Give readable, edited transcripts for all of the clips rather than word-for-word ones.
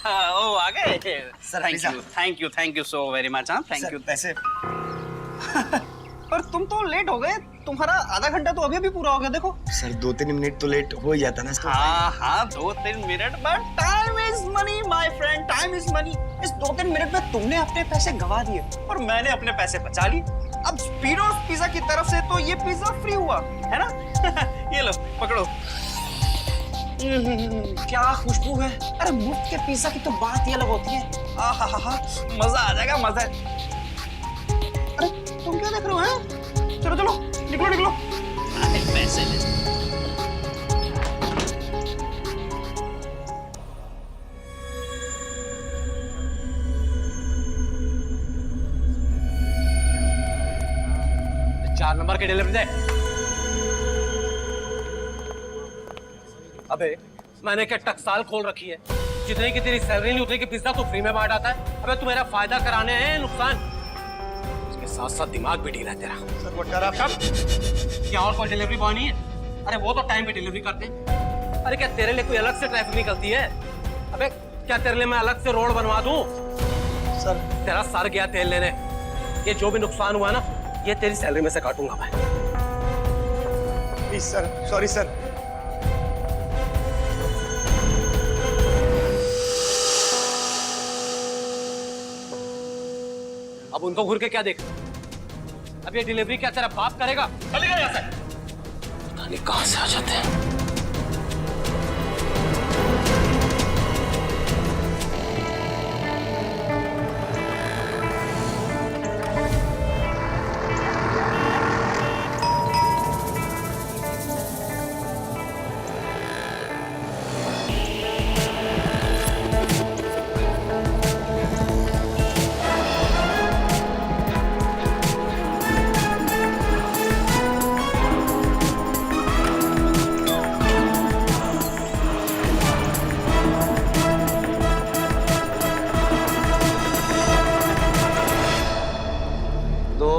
ओ आ गए sir, thank you so very much. हाँ thank you. पैसे। पर तुम तो लेट हो गए, तुम्हारा आधा घंटा तो अभी भी पूरा हो गया। देखो सर 2-3 मिनट तो लेट हो ही जाता ना सर। हाँ 2-3 minute, but time is money my friend, time is money. इस 2-3 मिनट में तुमने अपने पैसे गवा दिए और मैंने अपने पैसे बचा लिए। अब स्पीडोस पिज्जा की तरफ से तो ये पिज्जा फ्री हुआ है ना। ये लो पकड़ो। क्या खुशबू है। अरे मुफ्त के पिज्जा की तो बात ही अलग होती है। आहा, मजा आ जाएगा, मजा। अरे तुम क्या देख रहे हो? हैं चलो चलो निकलो निकलो। पैसे ले। चार नंबर की डिलीवरी दे। अबे मैंने क्या टकसाल खोल रखी है? जितने की तेरी सैलरी नहीं उतने की पिज्जा तो फ्री में बांट आता है। अबे तू मेरा फायदा कराने हैं नुकसान, उसके साथ साथ दिमाग भी ढीला है तेरा। सर वो डरा कब? क्या और कोई डिलीवरी बॉय नहीं है? अरे वो तो टाइम पे डिलीवरी करते हैं। अरे क्या तेरे लिए कोई अलग से ट्रैफिक निकलती है? अबे क्या तेरे लिए मैं अलग से रोड बनवा दूं? सर तेरा सर गया तेल लेने। ये जो भी नुकसान हुआ ना, ये तेरी सैलरी में से काटूंगा मैं। Please sir, sorry sir. अब उनको घूर के क्या देख? अब ये डिलीवरी क्या तेरा बाप करेगा? चलेगा यहाँ से। पता नहीं कहां से आ जाते हैं।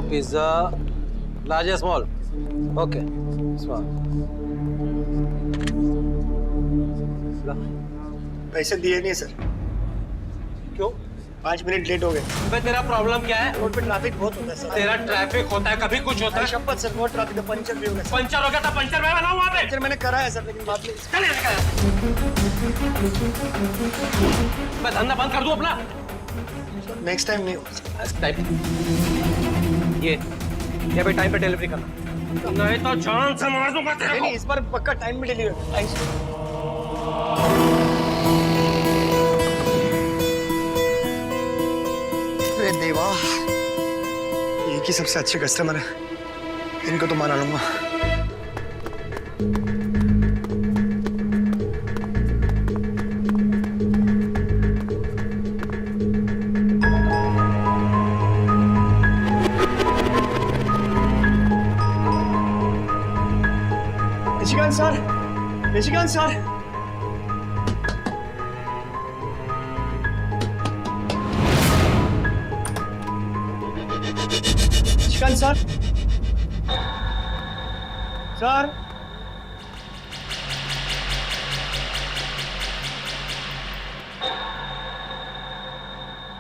पिज्जा लार्ज या स्मॉल? Okay small. पैसे दिए नहीं सर। क्यों? 5 मिनट लेट हो गए। भाई तेरा प्रॉब्लम क्या है? रोड पे ट्रैफिक बहुत होता है सर। तेरा ट्रैफिक होता है, कभी कुछ होता है। शपथ सर, बहुत ट्रैफिक है। पंचर भी हो गया। पंचर हो गया था, पंचर मैं बनाऊं वहां पे। पंचर मैंने करा है सर, लेकिन बात नहीं। चले मैं धंधा बंद कर दूं अपना? नेक्स्ट टाइम नहीं होगा। ये भी टाइम पे डिलीवरी करना, नहीं तो जान से मार दूंगा तेरे को। नहीं, इस बार पक्का टाइम में डिलीवरी। अरे देवा, ये की सबसे अच्छे कस्टमर है, इनको तो माना लूंगा। Nishikant sir, Nishikant sir, Nishikant sir, sir,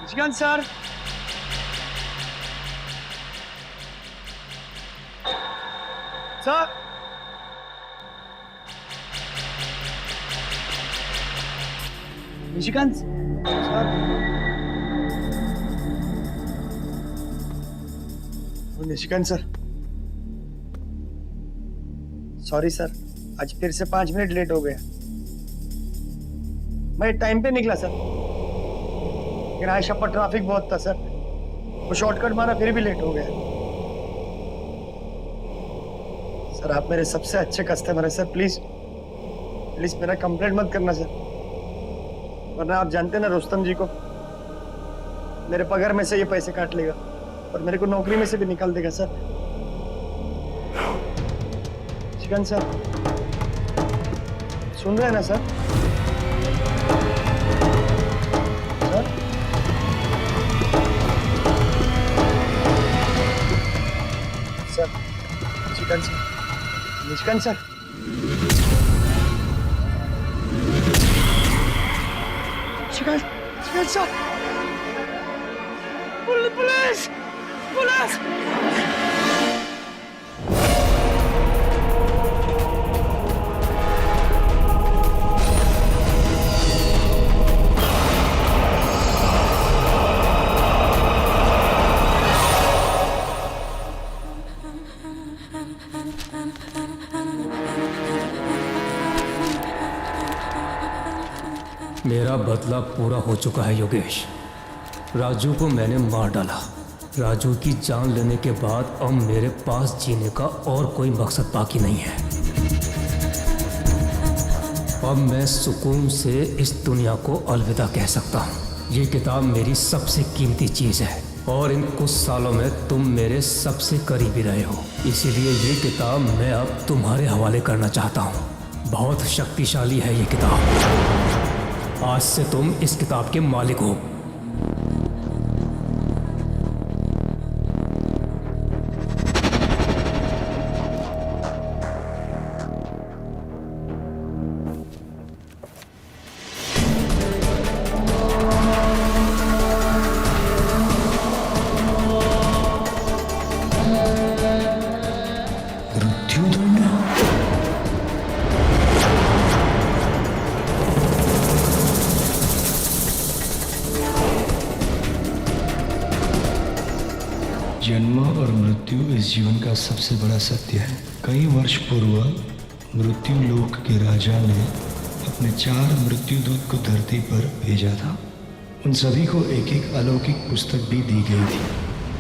Nishikant sir, sir, Nishikant sir, Nishikant sir, sorry sir, आज फिर से 5 मिनट लेट हो गया। मैं टाइम पे निकला सर, लेकिन आयशा पर ट्रैफिक बहुत था सर, वो शॉर्टकट मारा फिर भी लेट हो गया। सर आप मेरे सबसे अच्छे कस्टमर हैं सर, प्लीज प्लीज मेरा कंप्लेंट मत करना सर, वरना आप जानते हैं ना रुस्तम जी को, मेरे पगार में से ये पैसे काट लेगा और मेरे को नौकरी में से भी निकाल देगा सर। चिकन सर, सुन रहे हैं ना sir? Sir sir, chicken sir, chicken sir, चिकित्सा पुलिस पुलिस मेरा बदला पूरा हो चुका है योगेश। राजू को मैंने मार डाला। राजू की जान लेने के बाद अब मेरे पास जीने का और कोई मकसद बाकी नहीं है। अब मैं सुकून से इस दुनिया को अलविदा कह सकता हूँ। ये किताब मेरी सबसे कीमती चीज़ है और इन कुछ सालों में तुम मेरे सबसे करीबी रहे हो, इसीलिए ये किताब मैं अब तुम्हारे हवाले करना चाहता हूँ। बहुत शक्तिशाली है ये किताब। आज से तुम इस किताब के मालिक हो। जन्म और मृत्यु इस जीवन का सबसे बड़ा सत्य है। कई वर्ष पूर्व मृत्यु लोक के राजा ने अपने 4 मृत्युदूत को धरती पर भेजा था। उन सभी को एक एक अलौकिक पुस्तक भी दी गई थी।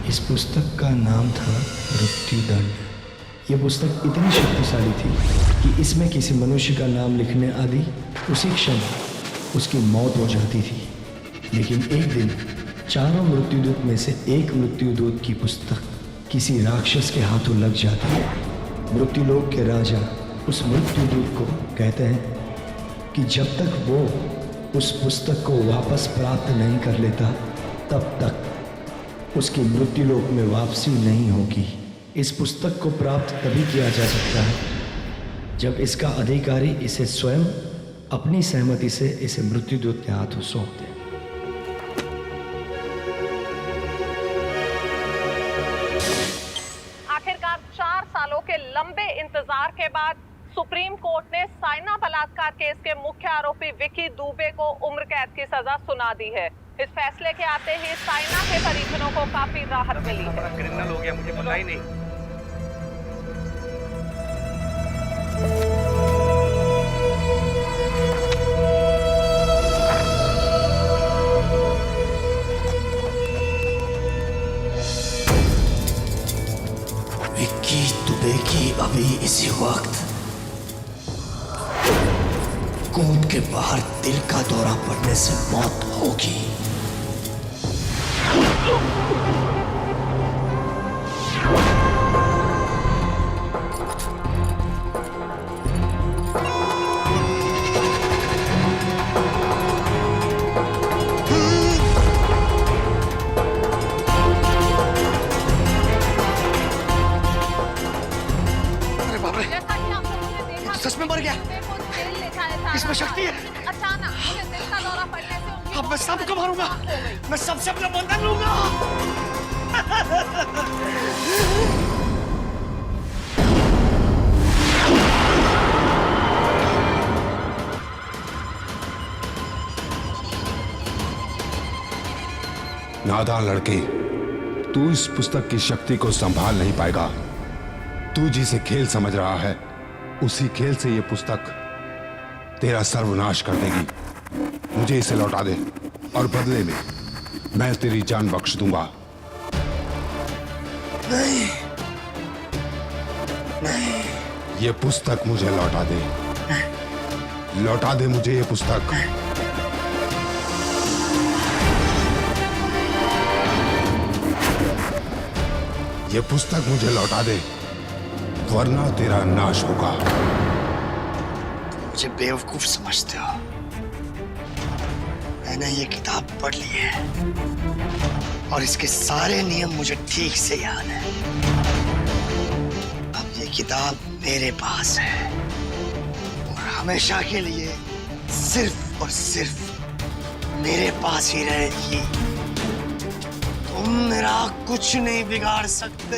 इस पुस्तक का नाम था मृत्युदंड। यह पुस्तक इतनी शक्तिशाली थी कि इसमें किसी मनुष्य का नाम लिखने आदि उसी क्षण उसकी मौत हो जाती थी। लेकिन एक दिन 4 मृत्युदूत में से एक मृत्युदूत की पुस्तक किसी राक्षस के हाथों लग जाती है। मृत्युलोक के राजा उस मृत्युदूत को कहते हैं कि जब तक वो उस पुस्तक को वापस प्राप्त नहीं कर लेता तब तक उसकी मृत्युलोक में वापसी नहीं होगी। इस पुस्तक को प्राप्त तभी किया जा सकता है जब इसका अधिकारी इसे स्वयं अपनी सहमति से इसे मृत्युदूत के हाथों सौंप दे। आखिरकार 4 सालों के लंबे इंतजार के बाद सुप्रीम कोर्ट ने साइना बलात्कार केस के मुख्य आरोपी विकी दुबे को उम्र कैद की सजा सुना दी है। इस फैसले के आते ही साइना के परिजनों को काफी राहत मिली है। क्रिमिनल हो गया, मुझे पता ही नहीं। विक्की दुबे की अभी इसी वक्त कोर्ट के बाहर दिल का दौरा पड़ने से मौत होगी। सच में मर गया। इसमें शक्ति है। अचानक मुझे दिल का दौरा पड़ने से उनकी अब मैं सबको मारूंगा। मैं सबसे अपना बंधन लूंगा। नादान लड़के, तू इस पुस्तक की शक्ति को संभाल नहीं पाएगा। तू जिसे खेल समझ रहा है उसी खेल से ये पुस्तक तेरा सर्वनाश कर देगी। मुझे इसे लौटा दे और बदले में मैं तेरी जान बख्श दूंगा। नहीं, नहीं। ये पुस्तक मुझे लौटा दे। लौटा दे मुझे ये पुस्तक। ये पुस्तक मुझे लौटा दे वरना तेरा नाश होगा। मुझे बेवकूफ समझते हो? मैंने ये किताब पढ़ ली है और इसके सारे नियम मुझे ठीक से याद है। अब ये किताब मेरे पास है और हमेशा के लिए सिर्फ और सिर्फ मेरे पास ही रहेगी। तुम मेरा कुछ नहीं बिगाड़ सकते।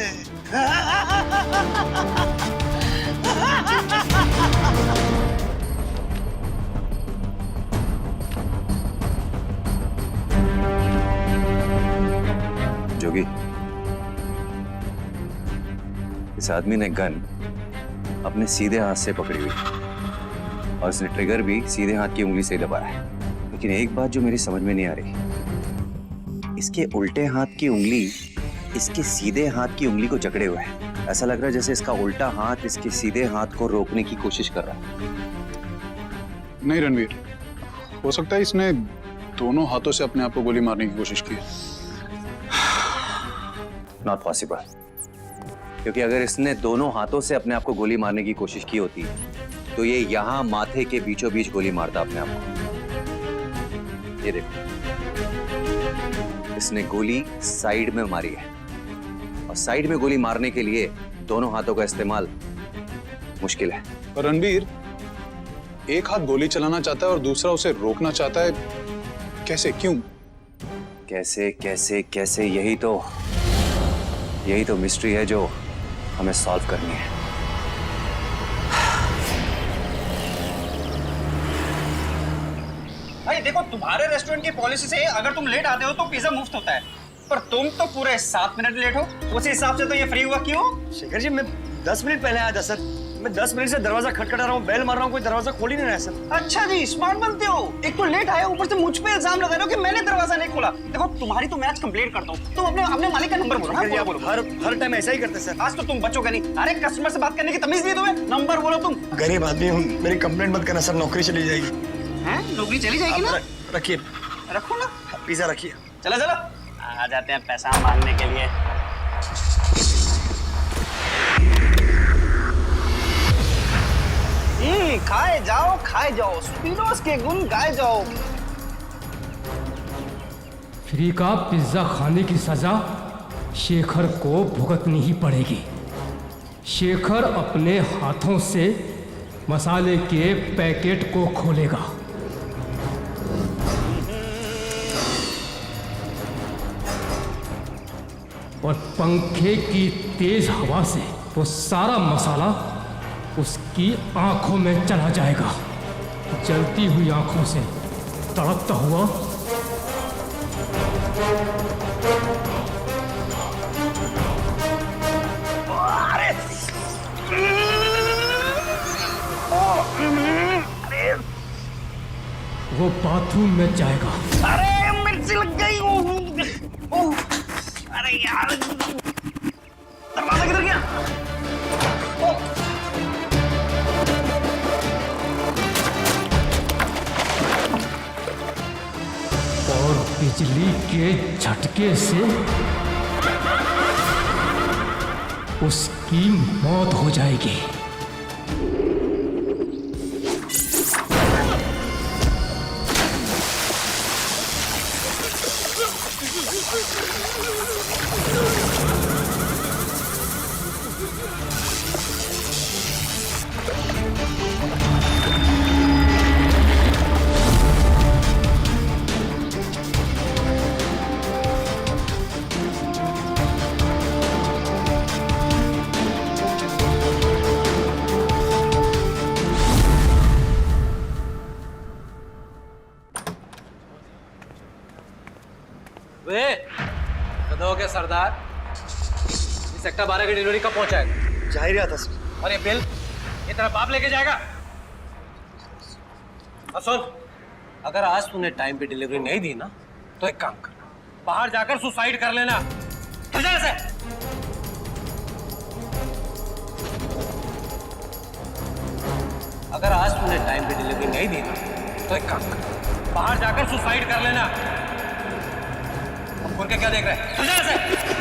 जोगी, इस आदमी ने गन अपने सीधे हाथ से पकड़ी हुई और इसने ट्रिगर भी सीधे हाथ की उंगली से ही दबाया है। लेकिन एक बात जो मेरी समझ में नहीं आ रही, इसके उल्टे हाथ की उंगली इसके सीधे हाथ की उंगली को जकड़े हुए है। ऐसा लग रहा है जैसे इसका उल्टा हाथ इसके सीधे हाथ को रोकने की कोशिश कर रहा है। नहीं रणवीर, हो सकता है इसने दोनों हाथों से अपने आप को गोली मारने की कोशिश की। नॉट पॉसिबल, क्योंकि अगर इसने दोनों हाथों से अपने आप को गोली मारने की कोशिश की होती तो ये यहां माथे के बीचों बीच गोली मारता अपने आप को। ये देखो, इसने गोली साइड में मारी है और साइड में गोली मारने के लिए दोनों हाथों का इस्तेमाल मुश्किल है। पर रणवीर, एक हाथ गोली चलाना चाहता है और दूसरा उसे रोकना चाहता है, कैसे, क्यों? कैसे कैसे कैसे, यही तो मिस्ट्री है जो हमें सॉल्व करनी है। भाई देखो, तुम्हारे रेस्टोरेंट की पॉलिसी से अगर तुम लेट आते हो तो पिज्जा मुफ्त होता है, पर तुम तो पूरे 7 मिनट लेट हो। उस हिसाब से तो ये फ्री हुआ क्यों? शेखर जी, मैं 10 मिनट पहले आया था सर। मैं 10 मिनट से दरवाजा खटखटा रहा हूँ, बेल मार रहा हूँ, कोई दरवाजा खोल ही नहीं रहा है सर। अच्छा जी, स्मार्ट बनते हो। एक तो लेट आया, ऊपर से मुझ पे इल्जाम लगा रहे हो कि मैंने दरवाजा नहीं खोला। देखो, तुम्हारी तो मैच कंप्लीट करता हूँ। तुम अपने मालिक का नंबर बोलो। हाँ, बोलो। हर टाइम ऐसा ही करते सर। आज तो तुम बचोगे नहीं। अरे कस्टमर से बात करने की तमीज नहीं तुम्हें? नंबर बोलो तुम। गरीब आदमी हूँ, मेरी कंप्लेंट मत करना सर, नौकरी चली जाएगी। हैं? नौकरी चली जाएगी ना? रखिए, रखो ना, पिज्जा रखिए। चलो चलो, आ जाते हैं पैसा मांगने के लिए। खाए जाओ, स्पिनोज के गुण गाए जाओ। फ्री का पिज्जा खाने की सजा शेखर को भुगतनी ही पड़ेगी। शेखर अपने हाथों से मसाले के पैकेट को खोलेगा। और पंखे की तेज हवा से वो सारा मसाला उसकी आंखों में चला जाएगा। जलती हुई आंखों से तड़पता हुआ वो बाथरूम में जाएगा। अरे मिर्ची लग गई। ओह, अरे यार, दरवाजा किधर गया? और बिजली के झटके से उसकी मौत हो जाएगी। वे कदों के सरदार, इस सेक्टर 12 की डिलीवरी कब पहुंचाएगा? जा ही रहा था सर। और ये बिल ये तेरा बाप लेके जाएगा? अब सुन, अगर आज तूने टाइम पे डिलीवरी नहीं दी ना तो एक काम कर, बाहर जाकर सुसाइड कर लेना। चल जा ऐसे। अगर आज तूने टाइम पे डिलीवरी नहीं दी ना तो एक काम कर, बाहर जाकर सुसाइड कर लेना। अब खोल के क्या देख रहे हैं? चल जा ऐसे।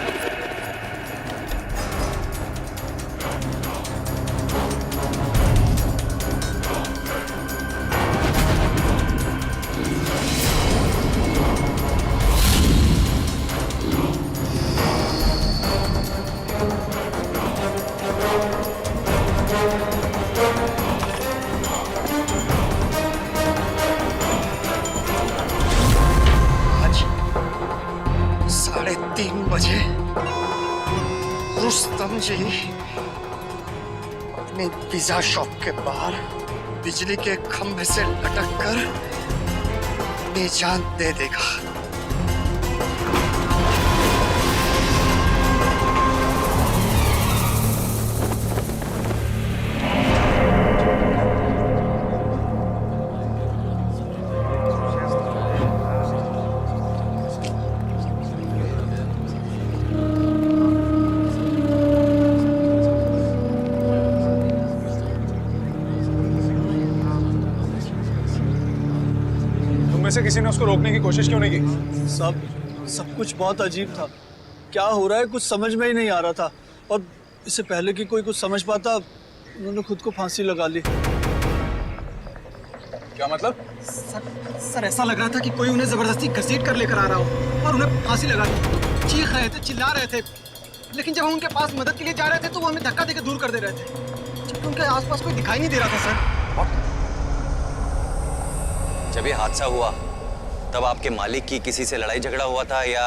3 बजे रुस्तम जी अपने पिज्जा शॉप के बाहर बिजली के खंभे से लटक कर अपनी जान दे देगा। में से किसी ने उसको रोकने की कोशिश क्यों नहीं की? सब कुछ बहुत अजीब था। क्या हो रहा है कुछ समझ में ही नहीं आ रहा था, और इससे पहले कि कोई कुछ समझ पाता उन्होंने खुद को फांसी लगा ली। क्या मतलब? सर ऐसा लग रहा था कि कोई उन्हें जबरदस्ती घसीट कर लेकर आ रहा हो और उन्हें फांसी लगा दी। चीख रहे थे, चिल्ला रहे थे, लेकिन जब हम उनके पास मदद के लिए जा रहे थे तो वो हमें धक्का देकर दूर कर दे रहे थे, जबकि उनके आसपास कोई दिखाई नहीं दे रहा था। सर जब ये हादसा हुआ तब आपके मालिक की किसी से लड़ाई झगड़ा हुआ था या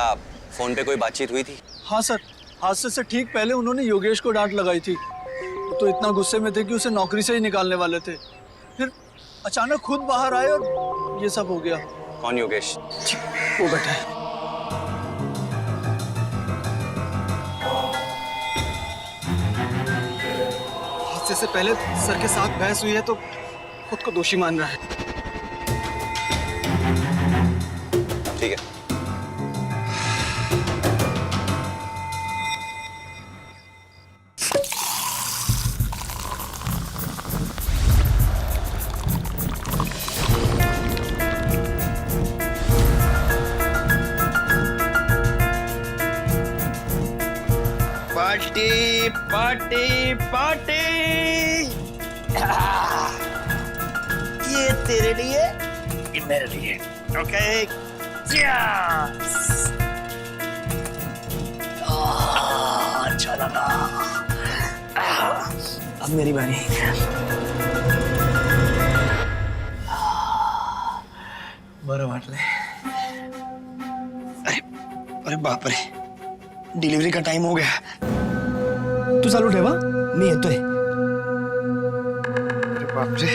फोन पे कोई बातचीत हुई थी? हाँ सर, हादसे से ठीक पहले उन्होंने योगेश को डांट लगाई थी। वो तो इतना गुस्से में थे कि उसे नौकरी से ही निकालने वाले थे। फिर अचानक खुद बाहर आए और ये सब हो गया। कौन योगेश? वो बैठा है। हादसे से पहले सर के साथ बहस हुई है तो खुद को दोषी मान रहा है। ठीक है। पार्टी पार्टी पार्टी, ये तेरे लिए, ये मेरे लिए। ओके, अच्छा लगा। अब मेरी बारी। बरं वाटलंय। अरे बाप रे, डिलिव्हरी का टाइम हो गया। तू चालू ठेवा, मी येतोय। अरे बाप रे।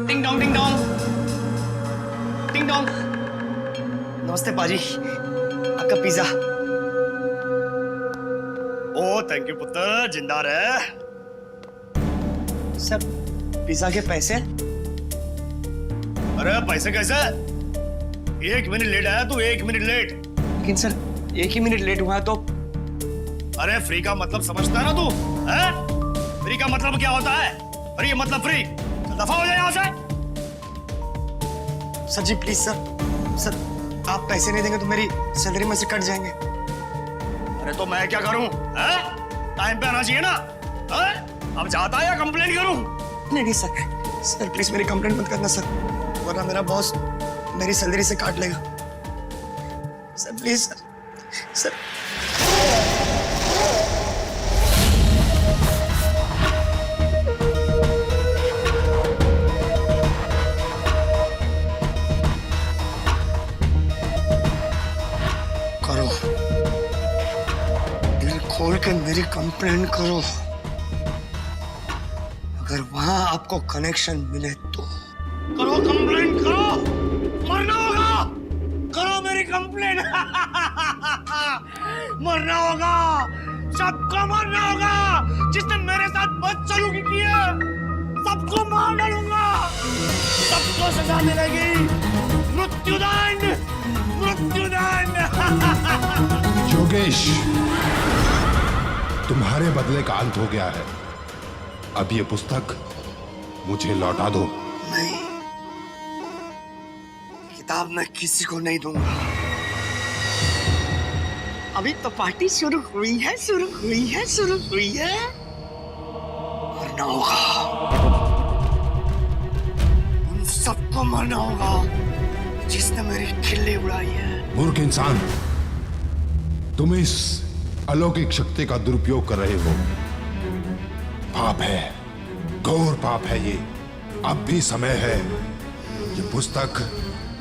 टिंग डोंग टिंग डोंग टिंग डोंग। नमस्ते पाजी, आपका पिज्जा। ओ थैंक यू पुत्र, जिंदा रहे। सर पिज्जा के पैसे? अरे पैसे कैसे? 1 मिनट लेट आया तू, 1 मिनट लेट। लेकिन सर 1 ही मिनट लेट हुआ तो? अरे फ्री का मतलब समझता है ना तू? है? फ्री का मतलब क्या होता है? फ्री मतलब फ्री। दफा हो जाए यहाँ से। सर जी प्लीज सर आप पैसे नहीं देंगे तो मेरी सैलरी में से कट जाएंगे। अरे तो मैं क्या करूं? टाइम पे आना चाहिए ना। अब जाता है या कंप्लेन करूं? नहीं सर प्लीज मेरी कंप्लेंट मत करना सर, वरना मेरा बॉस मेरी सैलरी से काट लेगा। Sir please sir. करो, दिल खोल के मेरी कंप्लेंट करो। अगर वहां आपको कनेक्शन मिले तो करो, कंप्लेंट करो। मरना होगा, करो मेरी कंप्लेंट। मरना होगा, सबको मरना होगा। जिसने मेरे साथ बदसलूकी की है सबको मार डालूंगा, सबको सजा मिलेगी। मृत्युदंड, मृत्युदंड। योगेश, तुम्हारे बदले का अंत हो गया है। अब ये पुस्तक मुझे लौटा दो। नहीं, किताब मैं किसी को नहीं दूंगा। अभी तो पार्टी शुरू हुई है। मरना होगा, उन सबको मरना होगा जिसने मेरी खिल्ली उड़ाई है। मूर्ख इंसान, तुम इस अलौकिक शक्ति का दुरुपयोग कर रहे हो। पाप है, घोर पाप है ये। अब भी समय है, ये पुस्तक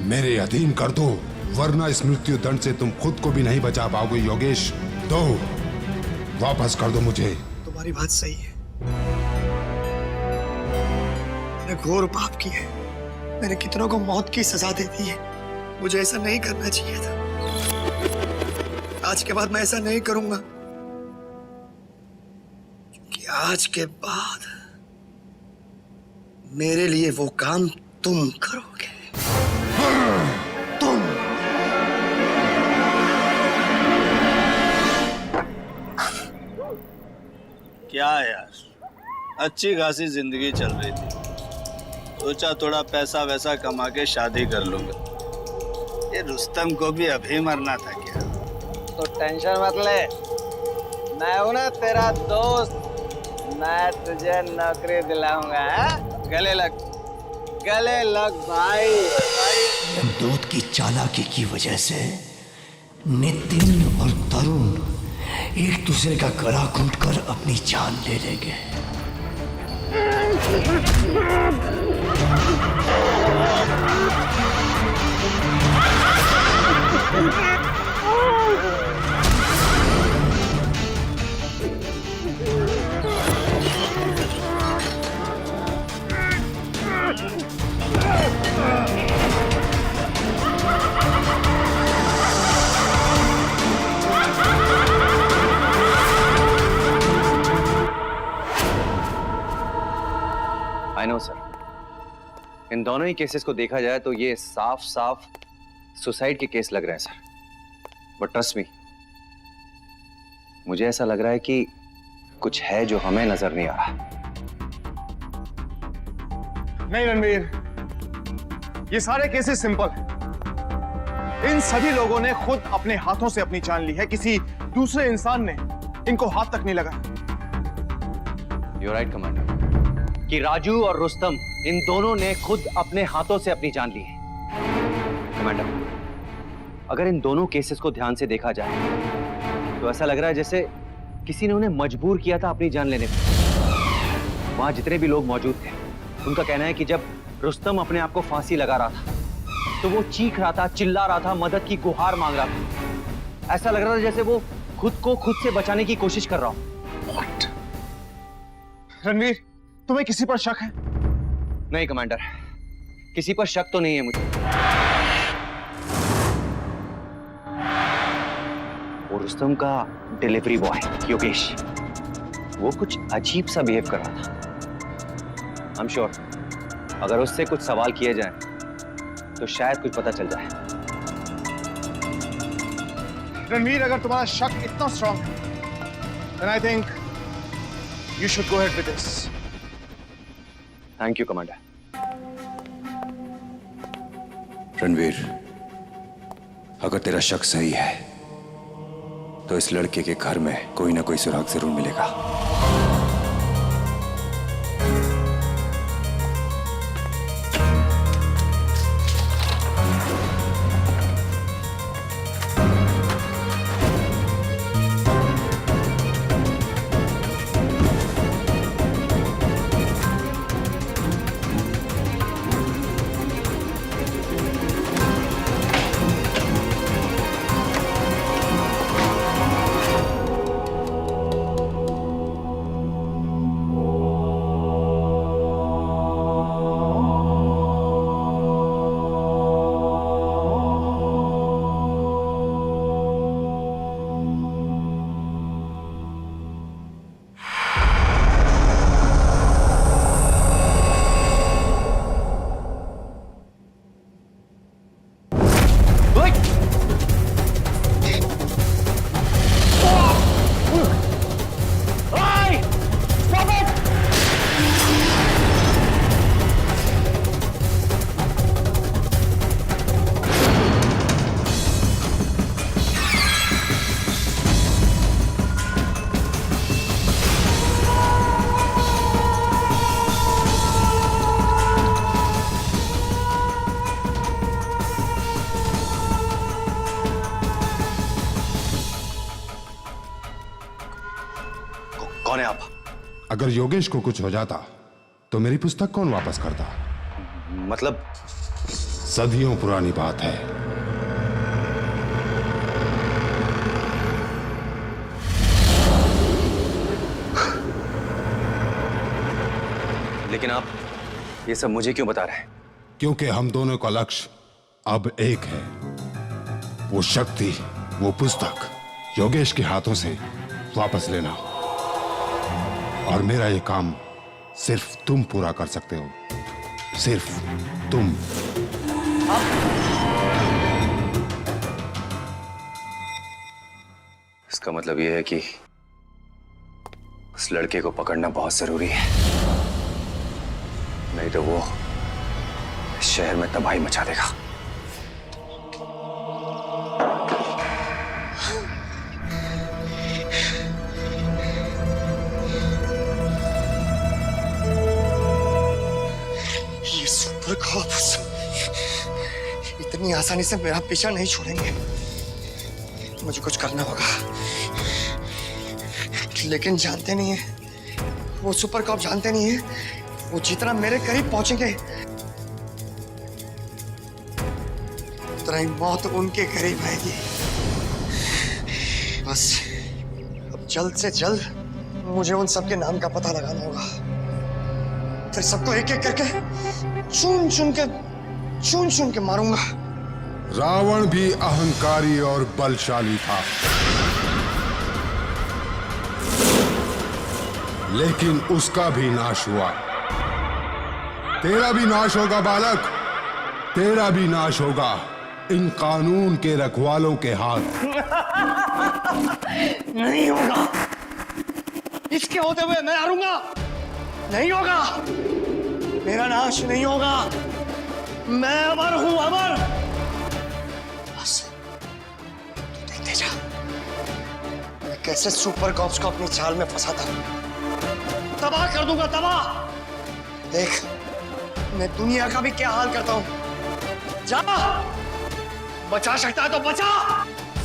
मेरे अधीन कर दो, वरना इस मृत्यु दंड से तुम खुद को भी नहीं बचा पाओगे योगेश। तो वापस कर दो मुझे। तुम्हारी बात सही है, मैंने घोर पाप किया है, मैंने कितनों को मौत की सजा दे दी है। मुझे ऐसा नहीं करना चाहिए था। आज के बाद मैं ऐसा नहीं करूंगा, क्योंकि आज के बाद मेरे लिए वो काम तुम करोगे। तुम। क्या यार, अच्छी खासी जिंदगी चल रही थी, सोचा थोड़ा पैसा वैसा कमा के शादी कर लूंगा। ये रुस्तम को भी अभी मरना था क्या? तो टेंशन मत ले, मैं हूं ना तेरा दोस्त, मैं तुझे नौकरी दिलाऊंगा। गले लग भाई। यमदूत की चालाकी की वजह से नितिन और तरुण एक दूसरे का गला घोंटकर अपनी जान ले लेंगे। आई नो सर, इन दोनों ही केसेस को देखा जाए तो ये साफ साफ सुसाइड के केस लग रहे हैं सर। बट ट्रस्ट मी, मुझे ऐसा लग रहा है कि कुछ है जो हमें नजर नहीं आ रहा। नहीं रणवीर, ये सारे केसेस सिंपल हैं। इन सभी लोगों ने खुद अपने हाथों से अपनी जान ली है, किसी दूसरे इंसान ने इनको हाथ तक नहीं लगा। You're right, कमांडर, कि राजू और रुस्तम इन दोनों ने खुद अपने हाथों से अपनी जान ली है। कमांडर, अगर इन दोनों केसेस को ध्यान से देखा जाए तो ऐसा लग रहा है जैसे किसी ने उन्हें मजबूर किया था अपनी जान लेने पर। वहां जितने भी लोग मौजूद थे, उनका कहना है कि जब रुस्तम अपने आप को फांसी लगा रहा था तो वो चीख रहा था, चिल्ला रहा था, मदद की गुहार मांग रहा था। ऐसा लग रहा था जैसे वो खुद को खुद से बचाने की कोशिश कर रहा हो। रणवीर, तुम्हें किसी पर शक है? नहीं कमांडर, किसी पर शक तो नहीं है मुझे। वो रुस्तम का डिलीवरी बॉय योगेश, वो कुछ अजीब सा बिहेव कर रहा था। आई एम श्योर अगर उससे कुछ सवाल किए जाएं तो शायद कुछ पता चल जाए। रणवीर, अगर तुम्हारा शक इतना स्ट्रांग है, then I think you should go ahead with this. Thank you commander. Ranveer, अगर तेरा शक सही है तो इस लड़के के घर में कोई ना कोई सुराग जरूर मिलेगा। कौन है आप? अगर योगेश को कुछ हो जाता तो मेरी पुस्तक कौन वापस करता? मतलब सदियों पुरानी बात है। लेकिन आप ये सब मुझे क्यों बता रहे हैं? क्योंकि हम दोनों का लक्ष्य अब एक है। वो शक्ति, वो पुस्तक योगेश के हाथों से वापस लेना। और मेरा ये काम सिर्फ तुम पूरा कर सकते हो, सिर्फ तुम। इसका मतलब ये है कि उस लड़के को पकड़ना बहुत जरूरी है, नहीं तो वो इस शहर में तबाही मचा देगा। ये सुपर कॉप्स इतनी आसानी से मेरा पीछा नहीं छोड़ेंगे। मुझे कुछ करना होगा, लेकिन जानते नहीं है वो सुपर कॉप, जानते नहीं है वो जितना मेरे करीब पहुंचेंगे उतना ही मौत उनके करीब आएगी। बस अब जल्द से जल्द मुझे उन सबके नाम का पता लगाना होगा, फिर सबको एक एक करके चुन चुन के मारूंगा। रावण भी अहंकारी और बलशाली था, लेकिन उसका भी नाश हुआ। तेरा भी नाश होगा बालक, तेरा भी नाश होगा इन कानून के रखवालों के हाथ। नहीं होगा, इसके होते हुए मैं हारूंगा। नहीं होगा, मेरा नाश नहीं होगा। मैं अमर हूं, अमर। बस तू देखते जा मैं कैसे सुपर कॉप्स को अपनी चाल में फंसाता हूं, तबाह कर दूंगा, तबाह। देख मैं दुनिया का भी क्या हाल करता हूं। जा, बचा सकता है तो बचा,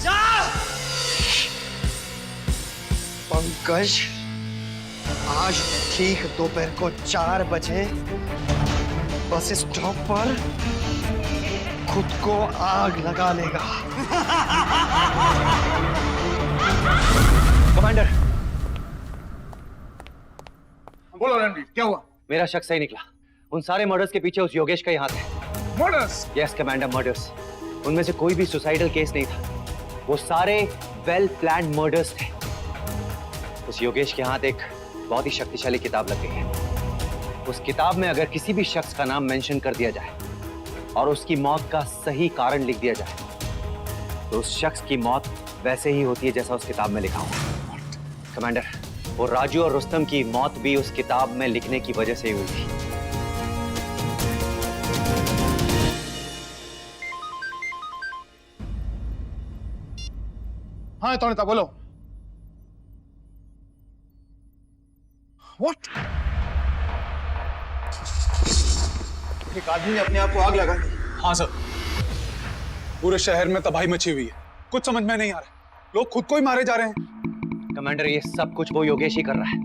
जा। पंकज आज ठीक दोपहर को 4 बजे बस स्टॉप पर खुद को आग लगा लेगा। कमांडर, बोलो रणवीर, क्या हुआ? मेरा शक सही निकला। उन सारे मर्डर्स के पीछे उस योगेश का ही हाथ है। मर्डर्स? Yes commander, murders. उनमें से कोई भी सुसाइडल केस नहीं था, वो सारे वेल प्लान्ड मर्डर्स थे। उस योगेश के हाथ एक बहुत ही शक्तिशाली किताब लग गई है। उस किताब में अगर किसी भी शख्स का नाम मेंशन कर दिया जाए और उसकी मौत का सही कारण लिख दिया जाए तो उस शख्स की मौत वैसे ही होती है जैसा उस किताब में लिखा हुआ। कमांडर, वो राजू और रुस्तम की मौत भी उस किताब में लिखने की वजह से ही हुई थी। हाँ तोनिता, बोलो। What? एक आदमी ने अपने आप को आग लगा दी। हाँ सर, पूरे शहर में तबाही मची हुई है। कुछ समझ में नहीं आ रहा, लोग खुद को ही मारे जा रहे हैं। कमांडर, ये सब कुछ वो योगेश ही कर रहा है।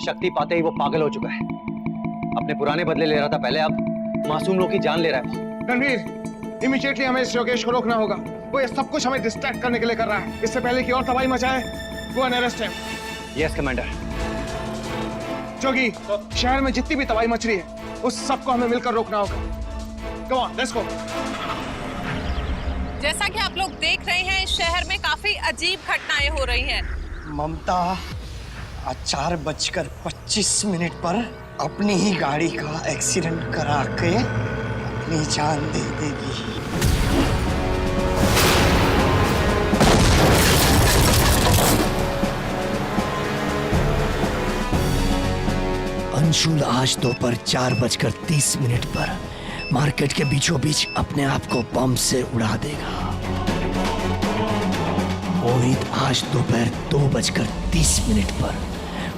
शक्ति पाते ही वो पागल हो चुका है, अपने पुराने बदले ले रहा था पहले, अब मासूम लोग की जान ले रहा है। रणवीर, इमीडिएटली हमें इस योगेश को रोकना होगा। वो ये सब कुछ हमें डिस्ट्रैक्ट करने के लिए कर रहा है। इससे पहले कि और तबाही मचाए, go and arrest him. Yes commander. Jogi, शहर में जितनी भी तबाही मच रही है उस सबको हमें मिलकर रोकना होगा। Come on, let's go. जैसा कि आप लोग देख रहे हैं, इस शहर में काफी अजीब घटनाएं हो रही हैं। ममता आज 4:25 पर अपनी ही गाड़ी का एक्सीडेंट करा के अपनी जान दे देगी। अंशुल आज दोपहर 4:30 पर मार्केट के बीचों बीच अपने आप को बम से उड़ा देगा। मोहित आज दोपहर 2:30 पर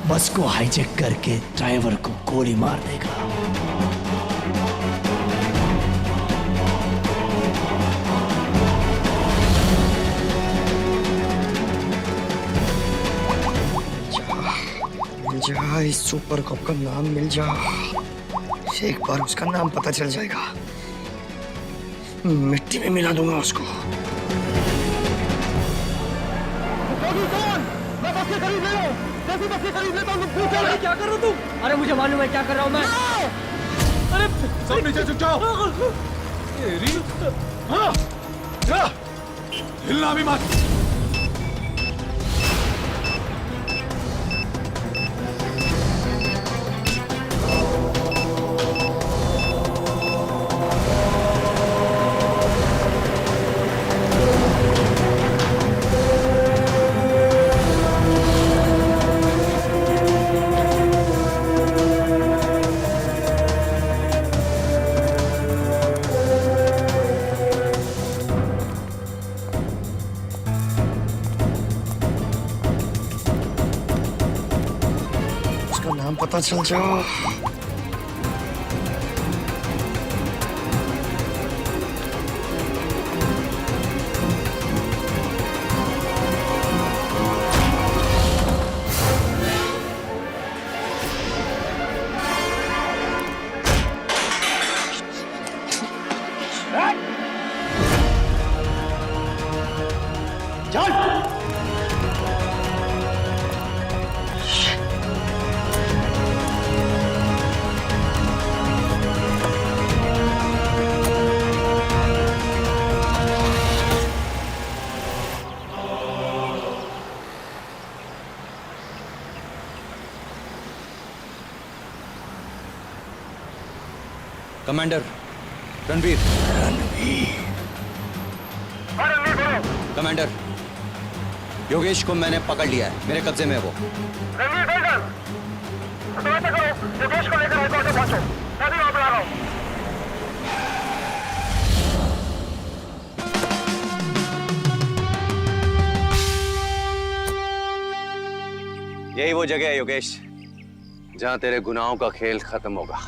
बस को हाईजैक करके ड्राइवर को गोली मार देगा। जा, इस सुपर कॉप का नाम मिल जा, एक बार उसका नाम पता चल जाएगा, मिट्टी में मिला दूंगा उसको। मैं बस के करीब नहीं हूं। जैसी बस्ती खरीद लेता हूँ तो क्या कर रहा तू? अरे मुझे मालूम है क्या कर रहा हूँ मैं। अरे सब नीचे झुक जाओ। तेरी हाँ जा, हिलना भी मत। उसका नाम पता चल जाओ। कमांडर रणवीर। कमांडर योगेश को मैंने पकड़ लिया है, मेरे कब्जे में है वो। योगेश को लेकर हेडक्वार्टर पहुंचो, मैं भी वहां पर आ रहा हूँ। यही वो जगह है योगेश जहां तेरे गुनाहों का खेल खत्म होगा।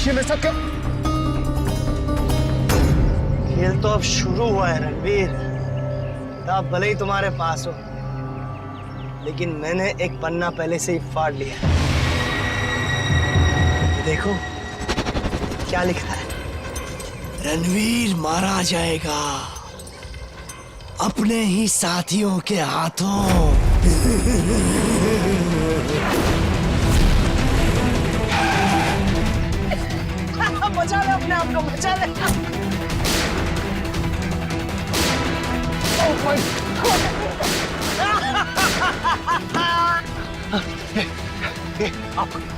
ये मेरे साथ क्या? खेल तो अब शुरू हुआ है रणवीर। किताब भले ही तुम्हारे पास हो, लेकिन मैंने एक पन्ना पहले से ही फाड़ लिया। देखो क्या लिखा है। रणवीर मारा जाएगा अपने ही साथियों के हाथों। बचा ले अपने आप को, बचा ले।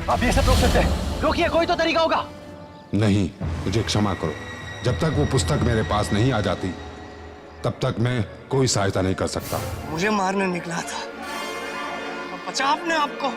आप ये सब रोक सकते हैं, रोकिए, कोई तो तरीका होगा। नहीं, मुझे क्षमा करो। जब तक वो पुस्तक मेरे पास नहीं आ जाती तब तक मैं कोई सहायता नहीं कर सकता। मुझे मारने निकला था, बचा अपने आप को।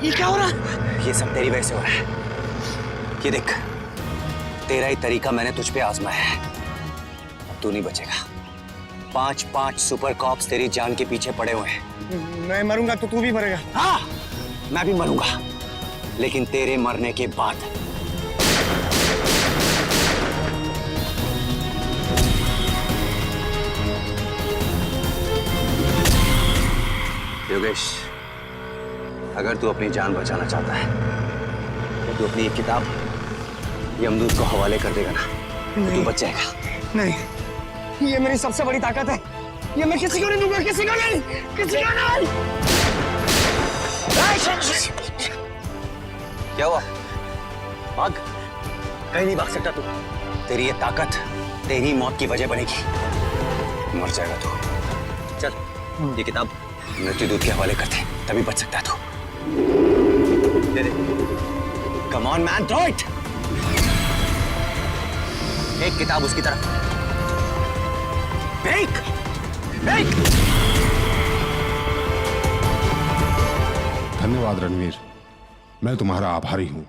ये क्या हो रहा है? ये सब तेरी वजह से हो रहा है। ये देख, तेरा ही तरीका मैंने तुझ पे आजमाया है। अब तू नहीं बचेगा। 5-5 सुपर कॉप्स तेरी जान के पीछे पड़े हुए हैं। मैं मरूंगा तो तू भी मरेगा। हाँ, मैं भी मरूंगा, लेकिन तेरे मरने के बाद। योगेश, अगर तू अपनी जान बचाना चाहता है तो तू अपनी एक किताब यमदूत को हवाले कर देगा ना, तो तू बच जाएगा। नहीं, ये मेरी सबसे बड़ी ताकत है। ये मैं किसी को नहीं दूंगा, किसी को नहीं, किसी को नहीं। क्या हुआ? भाग, कहीं नहीं भाग सकता तू। तेरी ये ताकत तेरी मौत की वजह बनेगी। मर जाएगा तू। चल, ये किताब मृत्युदूत के हवाले कर दे, तभी बच सकता है तू। दे दे। Come on man, throw it! एक किताब उसकी तरफ। फेंक! फेंक! धन्यवाद रणवीर, मैं तुम्हारा आभारी हूं।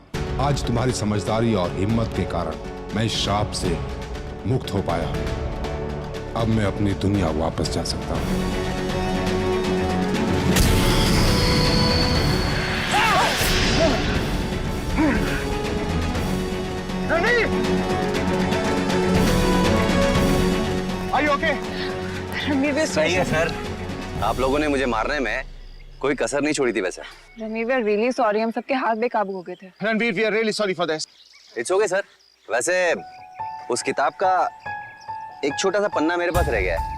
आज तुम्हारी समझदारी और हिम्मत के कारण मैं इस श्राप से मुक्त हो पाया। अब मैं अपनी दुनिया वापस जा सकता हूं। सही है सर, आप लोगों ने मुझे मारने में कोई कसर नहीं छोड़ी थी। वैसे Ranveer, we are really sorry, हम सबके हाथ बेकाबू हो गए थे। Ranveer, we are really sorry for this. It's okay sir. वैसे उस किताब का एक छोटा सा पन्ना मेरे पास रह गया है,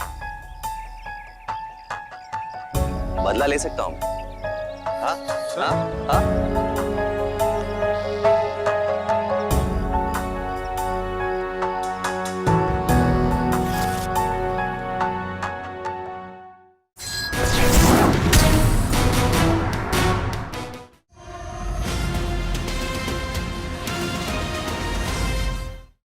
बदला ले सकता हूँ। हाँ हाँ हाँ।